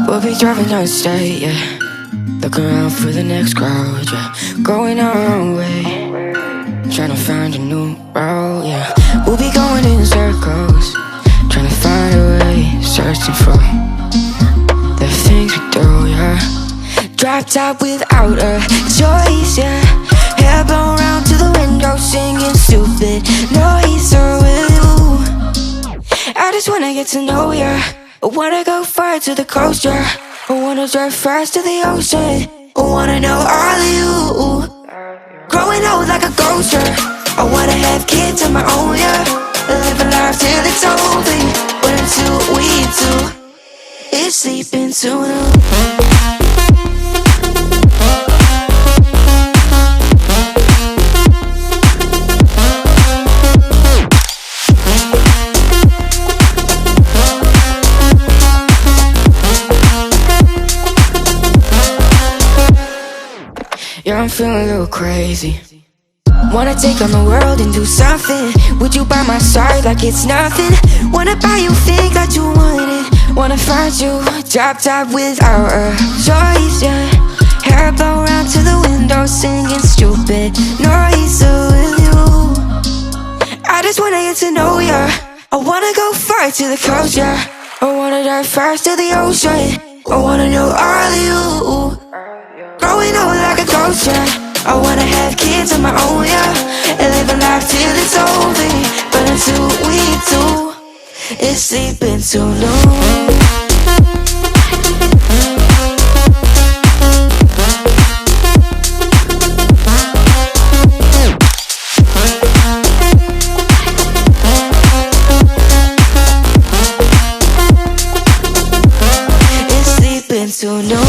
We'll be driving down the state, yeah. Look around for the next crowd, yeah. Going our own way, trying to find a new route, yeah. We'll be going in circles, trying to find a way, searching for the things we do, yeah. Drop top without a choice, yeah. Hair blown round to the window, singing stupid noise. Or will you? I just wanna get to know ya. I wanna go far to the coast, yeah. I wanna drive fast to the ocean. I wanna know all of you. Growing old like a ghost, yeah. I wanna have kids of my own, yeah. Live a life till it's over. But until we do, it's sleeping too long. Yeah, I'm feeling a little crazy. Wanna take on the world and do something. Would you by my side like it's nothing? Wanna buy you things that you wanted. Wanna find you drop top without a choice, yeah. Hair blow round to the window, singing stupid noise. So will you? I just wanna get to know ya. I wanna go far to the coast, yeah. I wanna dive fast to the ocean. I wanna know all of you. Growing old like a ghost, yeah. I wanna have kids of my own, yeah. And live a life till it's over. But until we do, it's sleeping too long. It's sleeping too long.